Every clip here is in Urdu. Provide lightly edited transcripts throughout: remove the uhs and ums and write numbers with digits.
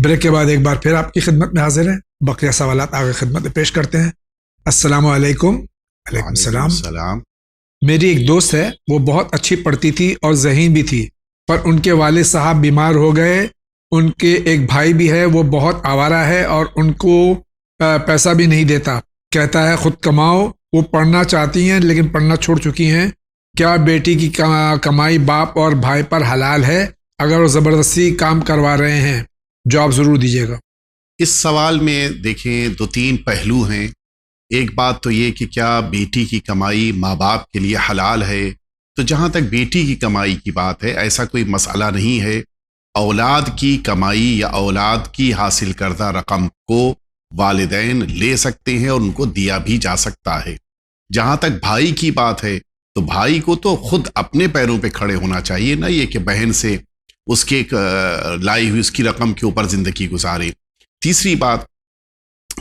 بریک کے بعد ایک بار پھر آپ کی خدمت میں حاضر ہیں، بقیہ سوالات آگے خدمت میں پیش کرتے ہیں۔ السلام علیکم۔ وعلیکم السلام۔ میری ایک دوست ہے، وہ بہت اچھی پڑھتی تھی اور ذہین بھی تھی، پر ان کے والد صاحب بیمار ہو گئے۔ ان کے ایک بھائی بھی ہے، وہ بہت آوارہ ہے اور ان کو پیسہ بھی نہیں دیتا، کہتا ہے خود کماؤ۔ وہ پڑھنا چاہتی ہیں لیکن پڑھنا چھوڑ چکی ہیں۔ کیا بیٹی کی کمائی باپ اور بھائی پر حلال ہے اگر وہ زبردستی کام کروا رہے ہیں؟ جواب ضرور دیجیے گا۔ اس سوال میں دیکھیں 2-3 پہلو ہیں۔ ایک بات تو یہ کہ کیا بیٹی کی کمائی ماں باپ کے لیے حلال ہے؟ تو جہاں تک بیٹی کی کمائی کی بات ہے، ایسا کوئی مسئلہ نہیں ہے۔ اولاد کی کمائی یا اولاد کی حاصل کردہ رقم کو والدین لے سکتے ہیں اور ان کو دیا بھی جا سکتا ہے۔ جہاں تک بھائی کی بات ہے تو بھائی کو تو خود اپنے پیروں پہ کھڑے ہونا چاہیے، نہ یہ کہ بہن سے اس کے لائی ہوئی اس کی رقم کے اوپر زندگی گزارے۔ تیسری بات،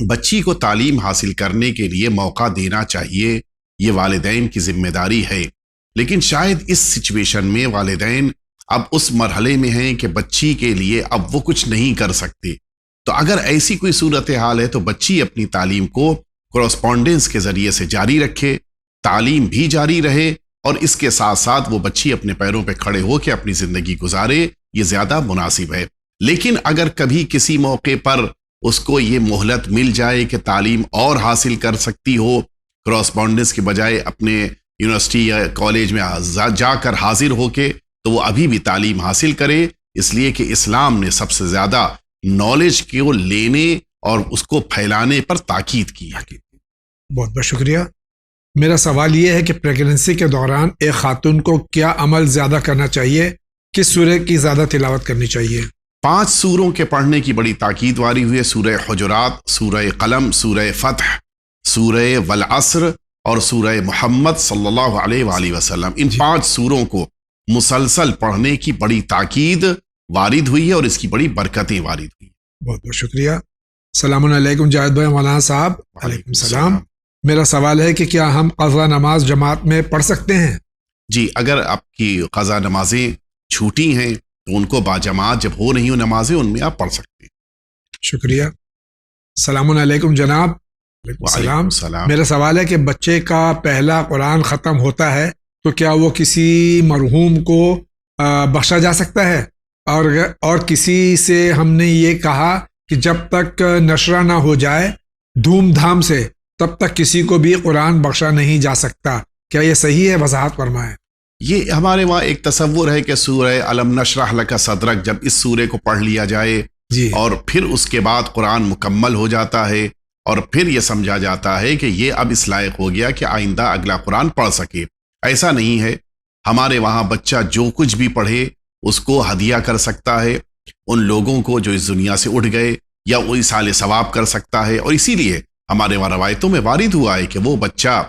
بچی کو تعلیم حاصل کرنے کے لیے موقع دینا چاہیے، یہ والدین کی ذمہ داری ہے۔ لیکن شاید اس سچویشن میں والدین اب اس مرحلے میں ہیں کہ بچی کے لیے اب وہ کچھ نہیں کر سکتے۔ تو اگر ایسی کوئی صورتحال ہے تو بچی اپنی تعلیم کو کورسپونڈنس کے ذریعے سے جاری رکھے، تعلیم بھی جاری رہے، اور اس کے ساتھ ساتھ وہ بچی اپنے پیروں پہ کھڑے ہو کے اپنی زندگی گزارے، یہ زیادہ مناسب ہے۔ لیکن اگر کبھی کسی موقع پر اس کو یہ مہلت مل جائے کہ تعلیم اور حاصل کر سکتی ہو، کورسپونڈنس کے بجائے اپنے یونیورسٹی یا کالج میں جا کر حاضر ہو کے، تو وہ ابھی بھی تعلیم حاصل کرے، اس لیے کہ اسلام نے سب سے زیادہ نالج کو لینے اور اس کو پھیلانے پر تاکید کی ہے۔ بہت بہت شکریہ۔ میرا سوال یہ ہے کہ پریگننسی کے دوران ایک خاتون کو کیا عمل زیادہ کرنا چاہیے، کس سورہ کی زیادہ تلاوت کرنی چاہیے؟ 5 سوروں کے پڑھنے کی بڑی تاکید واری ہوئی ہے: سورہ حجرات، سورہ قلم، سورہ فتح، سورہ والعصر اور سورہ محمد صلی اللہ علیہ وآلہ وسلم۔ ان 5 سوروں کو مسلسل پڑھنے کی بڑی تاکید وارد ہوئی ہے اور اس کی بڑی برکتیں وارد ہوئی ہیں۔ بہت بہت شکریہ۔ السلام علیکم جاوید بھائی، مولانا صاحب۔ وعلیکم السلام۔ میرا سوال ہے کہ کیا ہم قضا نماز جماعت میں پڑھ سکتے ہیں؟ جی، اگر آپ کی قضا نمازیں چھوٹی ہیں تو ان کو باجماعت جب ہو رہی ہوں نمازیں، ان میں آپ پڑھ سکتے ہیں۔ شکریہ۔ السلام علیکم جناب۔ وعلیکم السلام۔ میرا سوال ہے کہ بچے کا پہلا قرآن ختم ہوتا ہے تو کیا وہ کسی مرحوم کو بخشا جا سکتا ہے؟ اور کسی سے ہم نے یہ کہا کہ جب تک نشرہ نہ ہو جائے دھوم دھام سے تب تک کسی کو بھی قرآن بخشا نہیں جا سکتا، کیا یہ صحیح ہے؟ وضاحت فرمائیں۔ یہ ہمارے وہاں ایک تصور ہے کہ سورہ علم نشرح لک صدرک، جب اس سورے کو پڑھ لیا جائے جی، اور پھر اس کے بعد قرآن مکمل ہو جاتا ہے اور پھر یہ سمجھا جاتا ہے کہ یہ اب اس لائق ہو گیا کہ آئندہ اگلا قرآن پڑھ سکے۔ ایسا نہیں ہے۔ ہمارے وہاں بچہ جو کچھ بھی پڑھے اس کو ہدیہ کر سکتا ہے ان لوگوں کو جو اس دنیا سے اٹھ گئے، یا وہ ایصال ثواب کر سکتا ہے۔ اور اسی لیے ہمارے وہاں روایتوں میں وارد ہوا ہے کہ وہ بچہ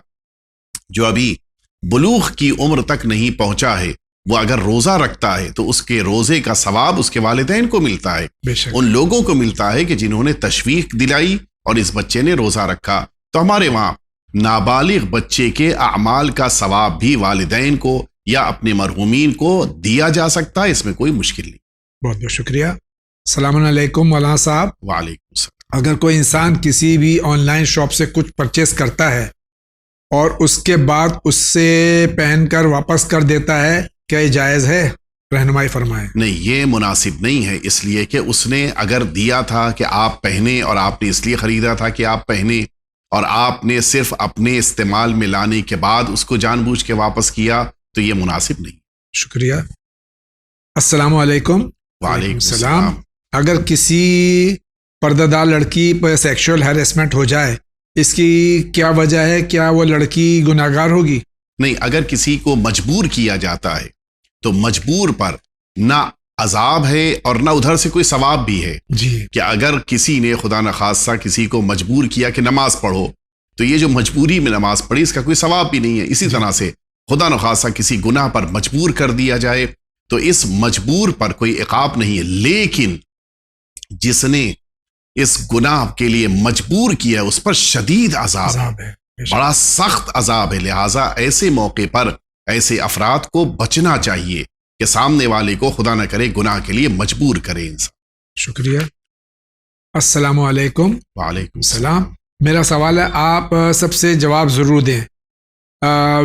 جو ابھی بلوغ کی عمر تک نہیں پہنچا ہے، وہ اگر روزہ رکھتا ہے تو اس کے روزے کا ثواب اس کے والدین کو ملتا ہے، بے شک ان لوگوں کو ملتا ہے کہ جنہوں نے تشویق دلائی اور اس بچے نے روزہ رکھا۔ تو ہمارے وہاں نابالغ بچے کے اعمال کا ثواب بھی والدین کو یا اپنے مرحومین کو دیا جا سکتا ہے، اس میں کوئی مشکل نہیں۔ بہت بہت شکریہ۔ السلام علیکم مولانا صاحب۔ وعلیکم السلام۔ اگر کوئی انسان کسی بھی آن لائن شاپ سے کچھ پرچیز کرتا ہے اور اس کے بعد اس سے پہن کر واپس کر دیتا ہے، کیا یہ جائز ہے؟ رہنمائی فرمائیں۔ نہیں، یہ مناسب نہیں ہے، اس لیے کہ اس نے اگر دیا تھا کہ آپ پہنیں اور آپ نے اس لیے خریدا تھا کہ آپ پہنیں، اور آپ نے صرف اپنے استعمال میں لانے کے بعد اس کو جان بوجھ کے واپس کیا، تو یہ مناسب نہیں۔ شکریہ۔ السلام علیکم۔ وعلیکم السلام۔ اگر کسی پردہ دار لڑکی پر سیکشول ہیرسمنٹ ہو جائے، اس کی کیا وجہ ہے؟ کیا وہ لڑکی گناہ گار ہوگی؟ نہیں، اگر کسی کو مجبور کیا جاتا ہے تو مجبور پر نہ عذاب ہے اور نہ ادھر سے کوئی ثواب بھی ہے۔ جی، کہ اگر کسی نے خدا نخواستہ کسی کو مجبور کیا کہ نماز پڑھو، تو یہ جو مجبوری میں نماز پڑھی اس کا کوئی ثواب بھی نہیں ہے۔ اسی طرح سے خدا نخواستہ کسی گناہ پر مجبور کر دیا جائے تو اس مجبور پر کوئی عقاب نہیں ہے، لیکن جس نے اس گناہ کے لیے مجبور کیا ہے اس پر شدید عذاب ہے، بڑا سخت عذاب ہے۔ لہٰذا ایسے موقع پر ایسے افراد کو بچنا چاہیے کہ سامنے والے کو خدا نہ کرے گناہ کے لیے مجبور کرے انسان۔ شکریہ۔ السلام علیکم. وعلیکم السلام. میرا سوال ہے آپ سب سے جواب ضرور دیں.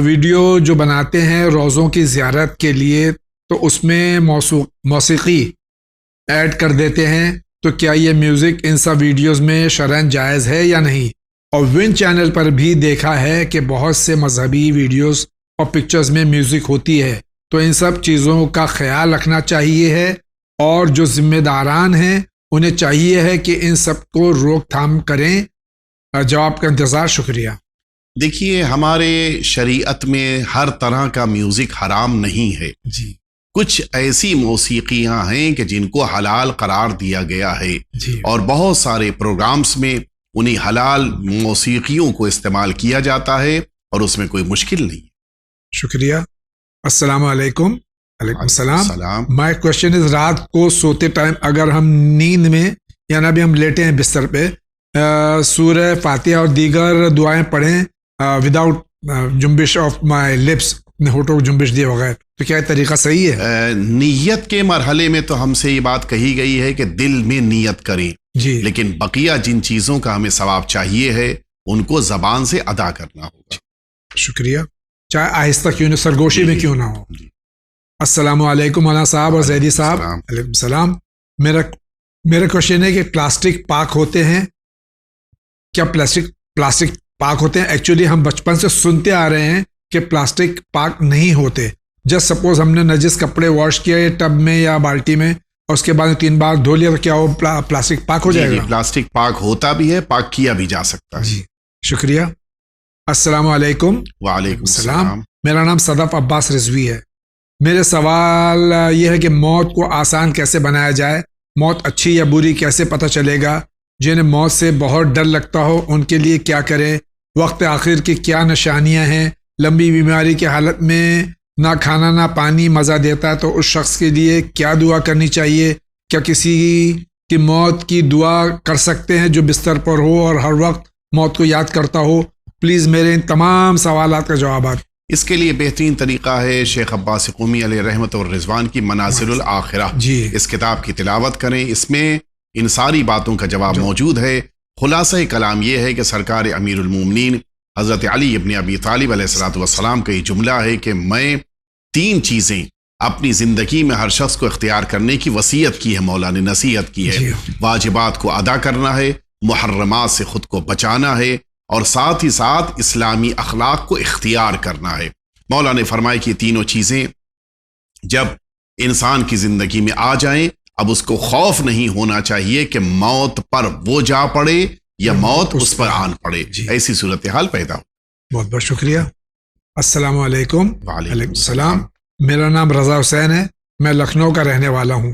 ویڈیو جو بناتے ہیں روزوں کی زیارت کے لیے تو اس میں موسیقی ایڈ کر دیتے ہیں، تو کیا یہ میوزک ان سب ویڈیوز میں شرعاً جائز ہے یا نہیں؟ اور ون چینل پر بھی دیکھا ہے کہ بہت سے مذہبی ویڈیوز اور پکچرز میں میوزک ہوتی ہے، تو ان سب چیزوں کا خیال رکھنا چاہیے ہے، اور جو ذمہ داران ہیں انہیں چاہیے ہے کہ ان سب کو روک تھام کریں. جواب کا انتظار. شکریہ. دیکھیے، ہمارے شریعت میں ہر طرح کا میوزک حرام نہیں ہے. جی. کچھ ایسی موسیقیاں ہیں کہ جن کو حلال قرار دیا گیا ہے، جی. اور بہت سارے پروگرامز میں انہی حلال موسیقیوں کو استعمال کیا جاتا ہے، اور اس میں کوئی مشکل نہیں. شکریہ. السلام علیکم. وعلیکم السلام. مائی کوشچن از، رات کو سوتے ٹائم اگر ہم نیند میں یعنی ابھی ہم لیٹے ہیں بستر پہ، سورہ فاتحہ اور دیگر دعائیں پڑھیں وداؤٹ جنبش آف مائی لپس، اپنے ہونٹوں کو جنبش دیے بغیر، تو کیا یہ طریقہ صحیح ہے؟ نیت کے مرحلے میں تو ہم سے یہ بات کہی گئی ہے کہ دل میں نیت کریں. جی. لیکن بقیہ جن چیزوں کا ہمیں ثواب چاہیے ہے ان کو زبان سے ادا کرنا ہوگا. شکریہ. چاہے آہستہ کیوں نہ، سرگوشی میں کیوں نہ ہو. السلام علیکم مولانا صاحب اور زیدی صاحب. علیکم السلام. میرا کوشچن ہے کہ پلاسٹک پاک ہوتے ہیں کیا؟ پلاسٹک پاک ہوتے ہیں؟ ایکچولی ہم بچپن سے سنتے آ رہے ہیں کہ پلاسٹک پاک نہیں ہوتے. جسٹ سپوز ہم نے نجس کپڑے واش کیا ٹب میں یا بالٹی میں، اور اس کے بعد 3 بار دھو لیا، تو کیا وہ پلاسٹک پاک ہو جائے گا؟ پلاسٹک پاک ہوتا بھی ہے، پاک کیا بھی جا سکتا ہے. جی. شکریہ. السلام علیکم. وعلیکم السلام. میرا نام صدف عباس رضوی ہے. میرے سوال یہ ہے کہ موت کو آسان کیسے بنایا جائے؟ موت اچھی یا بری کیسے پتہ چلے گا؟ جنہیں موت سے بہت ڈر لگتا ہو ان کے لیے کیا کریں؟ وقت آخر کی کیا نشانیاں ہیں؟ لمبی بیماری کی حالت میں نہ کھانا نہ پانی مزہ دیتا ہے، تو اس شخص کے لیے کیا دعا کرنی چاہیے؟ کیا کسی کی موت کی دعا کر سکتے ہیں جو بستر پر ہو اور ہر وقت موت کو یاد کرتا ہو؟ پلیز میرے ان تمام سوالات کا جوابات. اس کے لیے بہترین طریقہ ہے شیخ عباس قومی علیہ رحمت اور رضوان کی منازل الآخرہ. جی. اس کتاب کی تلاوت کریں، اس میں ان ساری باتوں کا جواب موجود ہے. خلاصہ کلام یہ ہے کہ سرکار امیر المومنین حضرت علی ابن ابی طالب علیہ الصلوۃ والسلام کا یہ جملہ ہے کہ میں 3 چیزیں اپنی زندگی میں ہر شخص کو اختیار کرنے کی وصیت کی ہے، مولا نے نصیحت کی ہے. جی. واجبات کو ادا کرنا ہے، محرمات سے خود کو بچانا ہے، اور ساتھ ہی ساتھ اسلامی اخلاق کو اختیار کرنا ہے. مولا نے فرمایا کہ یہ تینوں چیزیں جب انسان کی زندگی میں آ جائیں، اب اس کو خوف نہیں ہونا چاہیے کہ موت پر وہ جا پڑے یا موت اس پر آن پڑے. جی. ایسی صورتحال پیدا ہو. بہت بہت شکریہ. السلام علیکم. وعلیکم السلام. میرا نام رضا حسین ہے، میں لکھنؤ کا رہنے والا ہوں.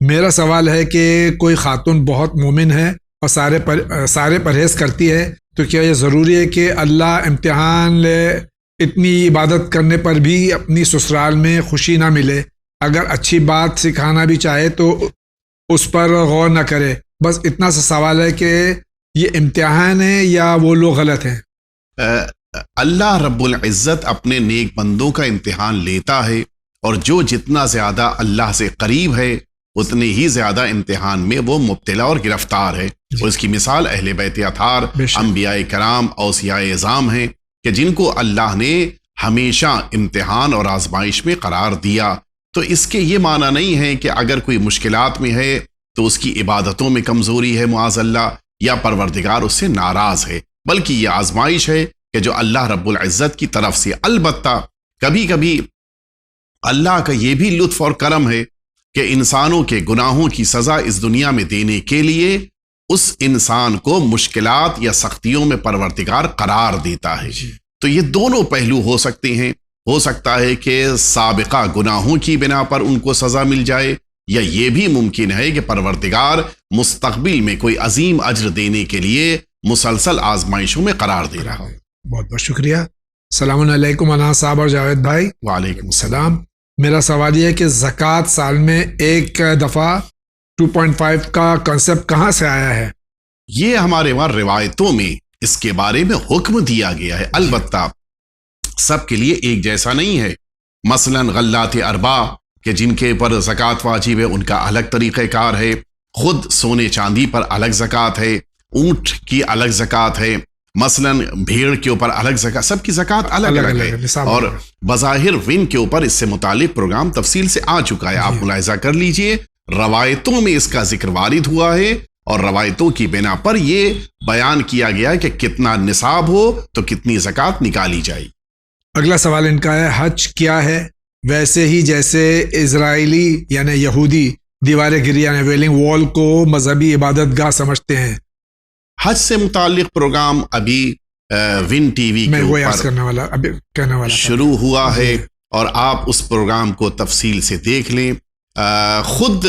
میرا سوال ہے کہ کوئی خاتون بہت مومن ہے اور سارے پرہیز کرتی ہے، تو کیا یہ ضروری ہے کہ اللہ امتحان لے؟ اتنی عبادت کرنے پر بھی اپنی سسرال میں خوشی نہ ملے، اگر اچھی بات سکھانا بھی چاہے تو اس پر غور نہ کرے. بس اتنا سا سوال ہے کہ یہ امتحان ہے یا وہ لوگ غلط ہیں؟ اللہ رب العزت اپنے نیک بندوں کا امتحان لیتا ہے، اور جو جتنا زیادہ اللہ سے قریب ہے اتنے ہی زیادہ امتحان میں وہ مبتلا اور گرفتار ہے. اور اس کی مثال اہل بیت اطہار، انبیاء کرام، اوصیاء اعظام ہیں کہ جن کو اللہ نے ہمیشہ امتحان اور آزمائش میں قرار دیا. تو اس کے یہ معنی نہیں ہے کہ اگر کوئی مشکلات میں ہے تو اس کی عبادتوں میں کمزوری ہے معاذ اللہ، یا پروردگار اس سے ناراض ہے، بلکہ یہ آزمائش ہے کہ جو اللہ رب العزت کی طرف سے. البتہ کبھی کبھی اللہ کا یہ بھی لطف اور کرم ہے کہ انسانوں کے گناہوں کی سزا اس دنیا میں دینے کے لیے اس انسان کو مشکلات یا سختیوں میں پروردگار قرار دیتا ہے. تو یہ دونوں پہلو ہو سکتے ہیں. ہو سکتا ہے کہ سابقہ گناہوں کی بنا پر ان کو سزا مل جائے، یا یہ بھی ممکن ہے کہ پروردگار مستقبل میں کوئی عظیم اجر دینے کے لیے مسلسل آزمائشوں میں قرار دے رہا ہو. بہت بہت شکریہ. السلام علیکم انا صاحب اور جاوید بھائی. وعلیکم السلام. میرا سوال یہ ہے کہ زکوٰۃ سال میں ایک دفعہ 2.5 کا کنسپٹ کہاں سے آیا ہے؟ یہ ہمارے وہاں روایتوں میں اس کے بارے میں حکم دیا گیا ہے. البتہ سب کے لیے ایک جیسا نہیں ہے. مثلا غلات اربا کہ جن کے پر زکوٰۃ واجب ہے، ان کا الگ طریقہ کار ہے. خود سونے چاندی پر الگ زکوٰۃ ہے, اونٹ کی الگ زکوٰۃ ہے, مثلاً بھیڑ کے اوپر الگ زکوٰۃ, سب کی زکوٰۃ الگ الگ ہے. اور بظاہر ون کے اوپر اس سے متعلق پروگرام تفصیل سے آ چکا ہے, آپ ملاحظہ کر لیجئے. روایتوں میں اس کا ذکر وارد ہوا ہے اور روایتوں کی بنا پر یہ بیان کیا گیا ہے کہ کتنا نصاب ہو تو کتنی زکوٰۃ نکالی جائے. اگلا سوال ان کا ہے, حج کیا ہے؟ ویسے ہی جیسے اسرائیلی یعنی یہودی دیوار گری یعنی ویلنگ وال کو مذہبی عبادت گاہ سمجھتے ہیں. حج سے متعلق پروگرام ابھی ون ٹی وی کے اوپر شروع ہوا ہے اور آپ اس پروگرام کو تفصیل سے دیکھ لیں. خود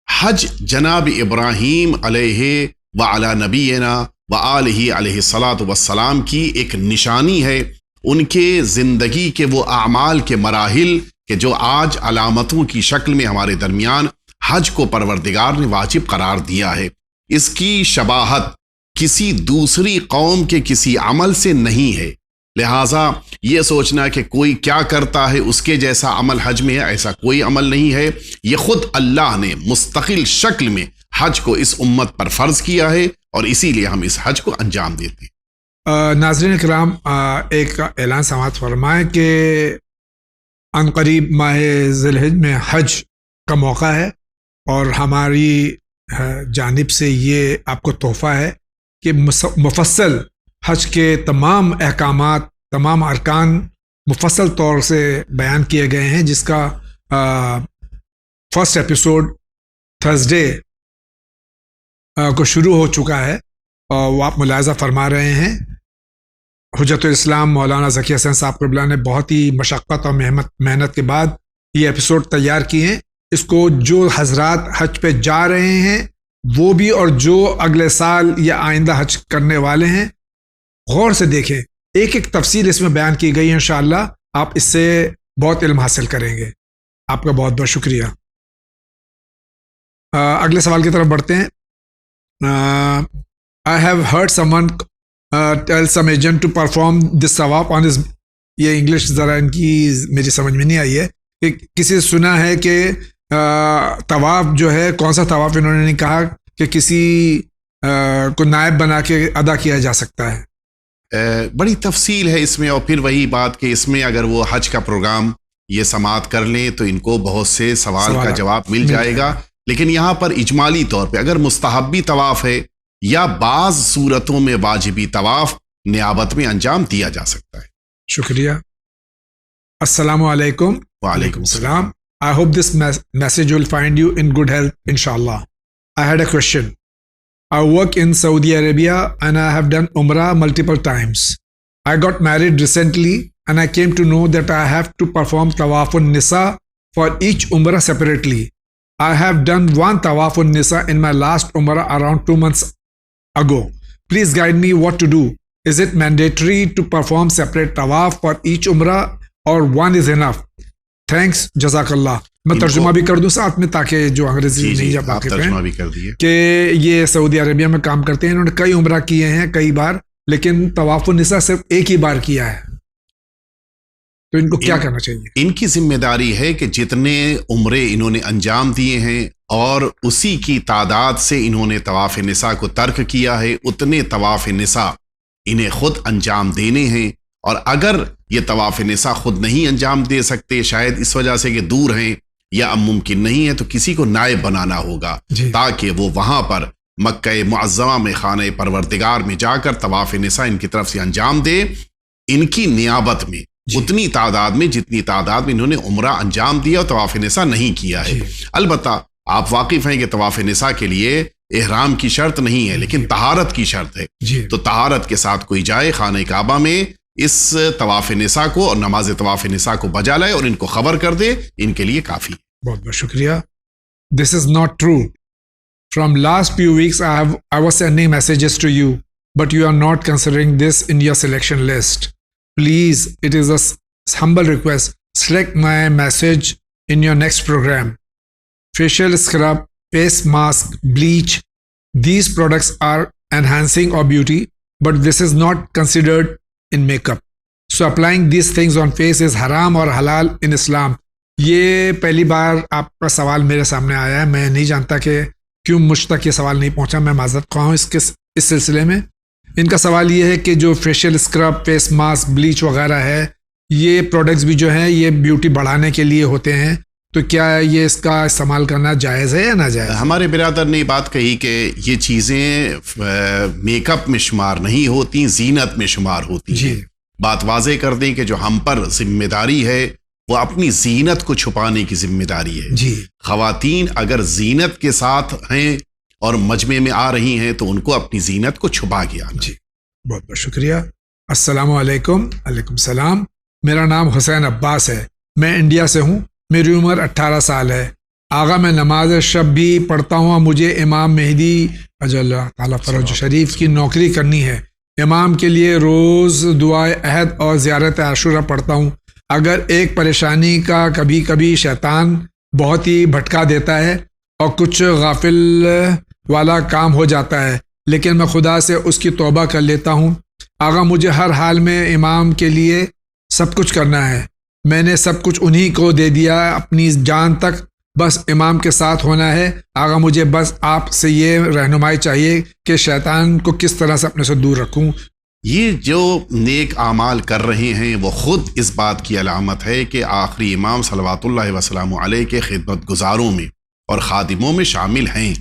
حج جناب ابراہیم علیہ وعلی نبینا وآلہ علیہ الصلاۃ والسلام کی ایک نشانی ہے, ان کے زندگی کے وہ اعمال کے مراحل کہ جو آج علامتوں کی شکل میں ہمارے درمیان حج کو پروردگار نے واجب قرار دیا ہے. اس کی شباہت کسی دوسری قوم کے کسی عمل سے نہیں ہے, لہٰذا یہ سوچنا کہ کوئی کیا کرتا ہے اس کے جیسا عمل حج میں ہے, ایسا کوئی عمل نہیں ہے. یہ خود اللہ نے مستقل شکل میں حج کو اس امت پر فرض کیا ہے اور اسی لیے ہم اس حج کو انجام دیتے ہیں. ناظرین کرام, ایک اعلان سماعت فرمائیں کہ عنقریب ماہ ذی الحجہ میں حج کا موقع ہے اور ہماری جانب سے یہ آپ کو تحفہ ہے کہ مفصل حج کے تمام احکامات, تمام ارکان مفصل طور سے بیان کیے گئے ہیں, جس کا فرسٹ ایپیسوڈ تھرسڈے کو شروع ہو چکا ہے اور وہ آپ ملاحظہ فرما رہے ہیں. حجت الاسلام مولانا ذکی حسین صاحب قبلہ نے بہت ہی مشقت اور محنت کے بعد یہ ایپیسوڈ تیار کیے ہیں. اس کو جو حضرات حج پہ جا رہے ہیں وہ بھی اور جو اگلے سال یا آئندہ حج کرنے والے ہیں غور سے دیکھیں, ایک ایک تفصیل اس میں بیان کی گئی ہے. انشاءاللہ آپ اس سے بہت علم حاصل کریں گے. آپ کا بہت بہت شکریہ. اگلے سوال کی طرف بڑھتے ہیں. I have heard someone tell some agent to perform this tawaf on his, یہ انگلش ذرا ان کی میری سمجھ میں نہیں آئی ہے, کہ کسی سے سنا ہے کہ طواف جو ہے, کون سا طواف انہوں نے نہیں کہا کہ کسی کو نائب بنا کے ادا کیا جا سکتا ہے. بڑی تفصیل ہے اس میں, اور پھر وہی بات کہ اس میں اگر وہ حج کا پروگرام یہ سماعت کر لیں تو ان کو بہت سے سوال کا جواب مل جائے گا. لیکن یہاں پر اجمالی طور پہ اگر مستحبی طواف ہے یا بعض صورتوں میں واجبی طواف نیابت میں انجام دیا جا سکتا ہے. شکریہ. السلام علیکم. وعلیکم السلام. I hope this message will find you in good health, inshallah. I had a question. I work in Saudi Arabia and I have done Umrah multiple times. I got married recently and I came to know that I have to perform Tawafun Nisa for each Umrah separately. I have done one Tawafun Nisa in my last Umrah around 2 months ago. Please guide me what to do. Is it mandatory to perform separate Tawaf for each Umrah or one is enough? Thanks, جزاک اللہ. میں ترجمہ بھی کر دوں ساتھ میں تاکہ جو انگریزی نہیں جا واقف ہیں کہ یہ سعودی عربیہ میں کام کرتے ہیں, انہوں نے کئی عمرہ کیے ہیں کئی بار, لیکن طواف النساء صرف ایک ہی بار کیا ہے, تو ان کو کیا کرنا چاہیے؟ ان کی ذمہ داری ہے کہ جتنے عمرے انہوں نے انجام دیے ہیں اور اسی کی تعداد سے انہوں نے طواف نساء کو ترک کیا ہے, اتنے طواف نساء انہیں خود انجام دینے ہیں. اور اگر یہ طواف نساء خود نہیں انجام دے سکتے, شاید اس وجہ سے کہ دور ہیں یا اب ممکن نہیں ہے, تو کسی کو نائب بنانا ہوگا تاکہ وہ وہاں پر مکہ معظمہ میں خانہ پروردگار میں جا کر طواف نساء ان کی طرف سے انجام دے, ان کی نیابت میں اتنی تعداد میں جتنی تعداد میں انہوں نے عمرہ انجام دیا اور طواف نساء نہیں کیا ہے. البتہ آپ واقف ہیں کہ طواف نساء کے لیے احرام کی شرط نہیں ہے لیکن طہارت کی شرط ہے, تو طہارت کے ساتھ کوئی جائے خانہ کعبہ میں, اس طواف نساء کو اور نماز طواف نساء کو بجا لائے اور ان کو خبر کر دے, ان کے لیے کافی. بہت بہت شکریہ. This is not true. From last few weeks I was sending messages to you, but you are not considering this in your selection list. Please, it is a humble request. Select my message in your next program. Facial scrub, face mask, bleach. These products are enhancing our beauty, but this is not considered in makeup. So applying these things on face is haram or halal in Islam. یہ پہلی بار آپ کا سوال میرے سامنے آیا ہے. میں نہیں جانتا کہ کیوں مجھ تک یہ سوال نہیں پہنچا، میں معذرت خواہ ہوں اس سلسلے میں۔ ان کا سوال یہ ہے کہ جو facial scrub, face mask, bleach وغیرہ ہے، یہ پروڈکٹس بھی جو ہیں یہ بیوٹی بڑھانے کے لیے ہوتے ہیں، تو کیا یہ اس کا استعمال کرنا جائز ہے یا ناجائز؟ ہمارے برادر نے بات کہی کہ یہ چیزیں میک اپ میں شمار نہیں ہوتی، زینت میں شمار ہوتی ہیں۔ بات واضح کر دیں کہ جو ہم پر ذمہ داری ہے وہ اپنی زینت کو چھپانے کی ذمہ داری ہے۔ خواتین اگر زینت کے ساتھ ہیں اور مجمع میں آ رہی ہیں تو ان کو اپنی زینت کو چھپا کے آنا۔ بہت بہت شکریہ۔ السلام علیکم۔ علیکم السلام۔ میرا نام حسین عباس ہے، میں انڈیا سے ہوں، میری عمر 18 سال ہے۔ آغا میں نماز شب بھی پڑھتا ہوں اور مجھے امام مہدی اجل تعالیٰ فرج شریف کی نوکری کرنی ہے۔ امام کے لیے روز دعائے عہد اور زیارت عاشورہ پڑھتا ہوں۔ اگر ایک پریشانی کا کبھی کبھی شیطان بہت ہی بھٹکا دیتا ہے اور کچھ غافل والا کام ہو جاتا ہے، لیکن میں خدا سے اس کی توبہ کر لیتا ہوں۔ آغا مجھے ہر حال میں امام کے لیے سب کچھ کرنا ہے، میں نے سب کچھ انہی کو دے دیا، اپنی جان تک بس امام کے ساتھ ہونا ہے۔ آغا مجھے بس آپ سے یہ رہنمائی چاہیے کہ شیطان کو کس طرح سے اپنے سے دور رکھوں۔ یہ جو نیک اعمال کر رہے ہیں وہ خود اس بات کی علامت ہے کہ آخری امام صلوات اللہ وسلام علیہ کے خدمت گزاروں میں اور خادموں میں شامل ہیں۔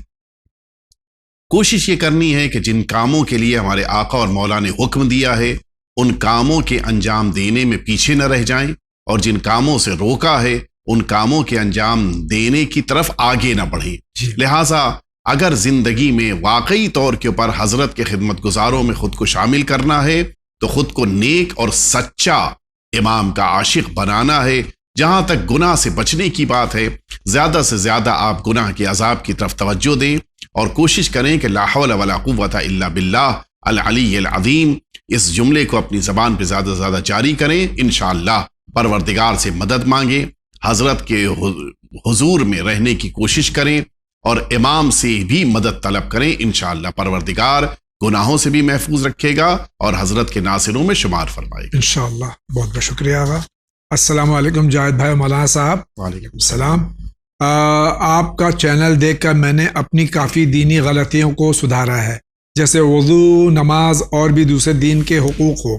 کوشش یہ کرنی ہے کہ جن کاموں کے لیے ہمارے آقا اور مولا نے حکم دیا ہے ان کاموں کے انجام دینے میں پیچھے نہ رہ جائیں، اور جن کاموں سے روکا ہے ان کاموں کے انجام دینے کی طرف آگے نہ بڑھیں۔ لہٰذا اگر زندگی میں واقعی طور کے اوپر حضرت کے خدمت گزاروں میں خود کو شامل کرنا ہے تو خود کو نیک اور سچا امام کا عاشق بنانا ہے۔ جہاں تک گناہ سے بچنے کی بات ہے، زیادہ سے زیادہ آپ گناہ کے عذاب کی طرف توجہ دیں اور کوشش کریں کہ لا حول ولا قوت الا باللہ العلی العظیم اس جملے کو اپنی زبان پہ زیادہ سے زیادہ جاری کریں۔ انشاءاللہ پروردگار سے مدد مانگیں، حضرت کے حضور میں رہنے کی کوشش کریں اور امام سے بھی مدد طلب کریں۔ انشاءاللہ پروردگار گناہوں سے بھی محفوظ رکھے گا اور حضرت کے ناصروں میں شمار فرمائے گا انشاءاللہ۔ بہت بہت شکریہ آغا۔ السلام علیکم جاوید بھائی مولانا صاحب۔ وعلیکم السلام۔ آپ کا چینل دیکھ کر میں نے اپنی کافی دینی غلطیوں کو سدھارا ہے، جیسے وضو، نماز اور بھی دوسرے دین کے حقوق ہو۔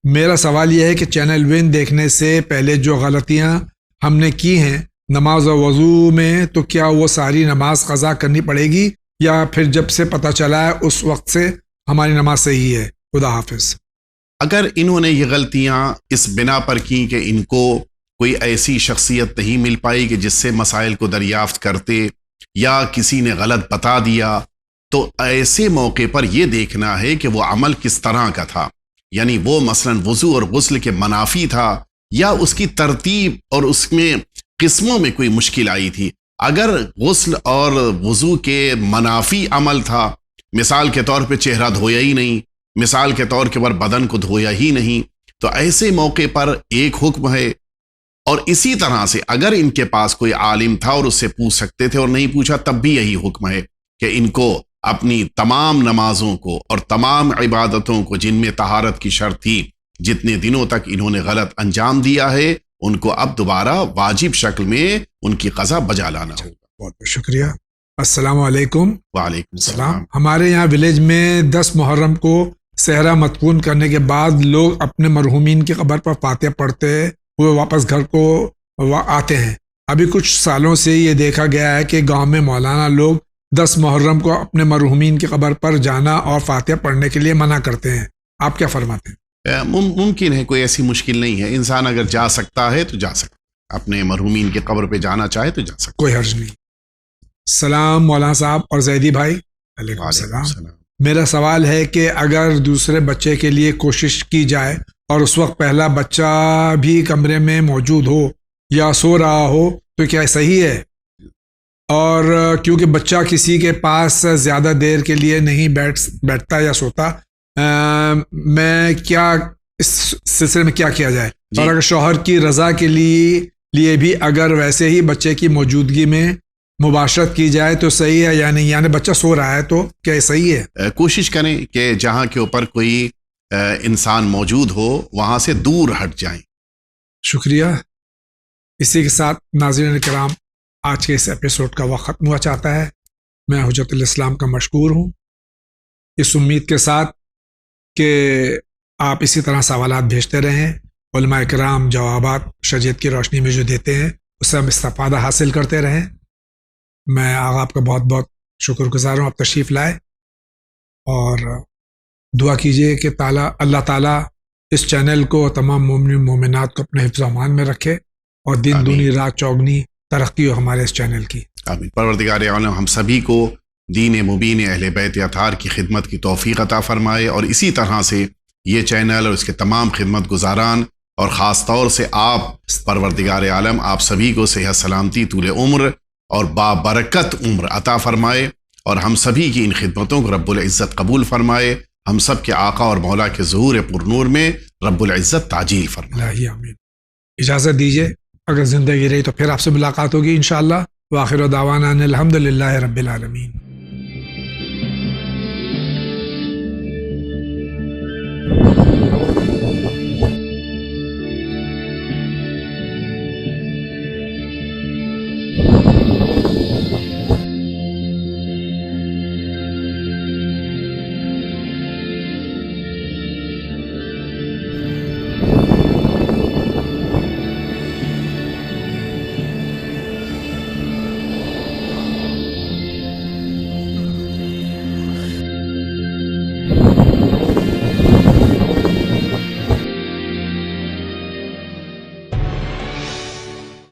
میرا سوال یہ ہے کہ چینل ون دیکھنے سے پہلے جو غلطیاں ہم نے کی ہیں نماز و وضو میں، تو کیا وہ ساری نماز قضا کرنی پڑے گی یا پھر جب سے پتہ چلا ہے اس وقت سے ہماری نماز صحیح ہے؟ خدا حافظ۔ اگر انہوں نے یہ غلطیاں اس بنا پر کی کہ ان کو کوئی ایسی شخصیت نہیں مل پائی کہ جس سے مسائل کو دریافت کرتے، یا کسی نے غلط بتا دیا، تو ایسے موقع پر یہ دیکھنا ہے کہ وہ عمل کس طرح کا تھا، یعنی وہ مثلا وضو اور غسل کے منافی تھا یا اس کی ترتیب اور اس میں قسموں میں کوئی مشکل آئی تھی۔ اگر غسل اور وضو کے منافی عمل تھا، مثال کے طور پہ چہرہ دھویا ہی نہیں، مثال کے طور کے پر بدن کو دھویا ہی نہیں، تو ایسے موقع پر ایک حکم ہے۔ اور اسی طرح سے اگر ان کے پاس کوئی عالم تھا اور اس سے پوچھ سکتے تھے اور نہیں پوچھا، تب بھی یہی حکم ہے کہ ان کو اپنی تمام نمازوں کو اور تمام عبادتوں کو جن میں طہارت کی شرط تھی، جتنے دنوں تک انہوں نے غلط انجام دیا ہے، ان کو اب دوبارہ واجب شکل میں ان کی قضا بجا لانا ہوگا۔ بہت بہت شکریہ۔ السلام علیکم۔ وعلیکم السلام۔ ہمارے یہاں ولیج میں 10 محرم کو صحرا مدفون کرنے کے بعد لوگ اپنے مرحومین کی قبر پر فاتحہ پڑھتے ہوئے واپس گھر کو آتے ہیں۔ ابھی کچھ سالوں سے یہ دیکھا گیا ہے کہ گاؤں میں مولانا لوگ 10 محرم کو اپنے مرحومین کی قبر پر جانا اور فاتحہ پڑھنے کے لیے منع کرتے ہیں، آپ کیا فرماتے ہیں؟ ممکن ہے، کوئی ایسی مشکل نہیں ہے، انسان اگر جا سکتا ہے تو جا سکتا ہے، اپنے مرحومین کی قبر پہ جانا چاہے تو جا سکتا، کوئی حرج نہیں۔ سلام مولانا صاحب اور زیدی بھائی۔ علیکم السلام۔ میرا سوال ہے کہ اگر دوسرے بچے کے لیے کوشش کی جائے اور اس وقت پہلا بچہ بھی کمرے میں موجود ہو یا سو رہا ہو تو کیا صحیح ہے؟ اور کیونکہ بچہ کسی کے پاس زیادہ دیر کے لیے نہیں بیٹھتا یا سوتا، میں کیا اس سلسلے میں کیا کیا جائے؟ اور اگر شوہر کی رضا کے لیے بھی اگر ویسے ہی بچے کی موجودگی میں مباشرت کی جائے تو صحیح ہے یا نہیں؟ یعنی بچہ سو رہا ہے تو کیا صحیح ہے؟ کوشش کریں کہ جہاں کے اوپر کوئی انسان موجود ہو وہاں سے دور ہٹ جائیں۔ شکریہ۔ اسی کے ساتھ ناظرین کرام، آج کے اس ایپیسوڈ کا وقت ختم ہوا چاہتا ہے۔ میں حجت الاسلام کا مشکور ہوں، اس امید کے ساتھ کہ آپ اسی طرح سوالات بھیجتے رہیں، علماء کرام جوابات شریعت کی روشنی میں جو دیتے ہیں اس سے ہم استفادہ حاصل کرتے رہیں۔ میں آپ کا بہت بہت شکر گزار ہوں، آپ تشریف لائے، اور دعا کیجئے کہ اللہ تعالیٰ اس چینل کو، تمام مومنین مومنات کو اپنے حفظ و امان میں رکھے، اور دن دنی رات چوگنی ترقی ہو ہمارے اس چینل کی۔ آمین۔ پروردگار عالم ہم سبھی کو دین مبین اہل بیت اطہار کی خدمت کی توفیق عطا فرمائے، اور اسی طرح سے یہ چینل اور اس کے تمام خدمت گزاران اور خاص طور سے آپ پروردگار عالم آپ سبھی کو صحت سلامتی، طول عمر اور بابرکت عمر عطا فرمائے، اور ہم سبھی کی ان خدمتوں کو رب العزت قبول فرمائے، ہم سب کے آقا اور مولا کے ظہور پر نور میں رب العزت تعجیل فرمائے۔ آمین۔ اجازت دیجیے، اگر زندگی رہی تو پھر آپ سے ملاقات ہوگی انشاءاللہ۔ وآخر دعوانا ان الحمدللہ رب العالمین۔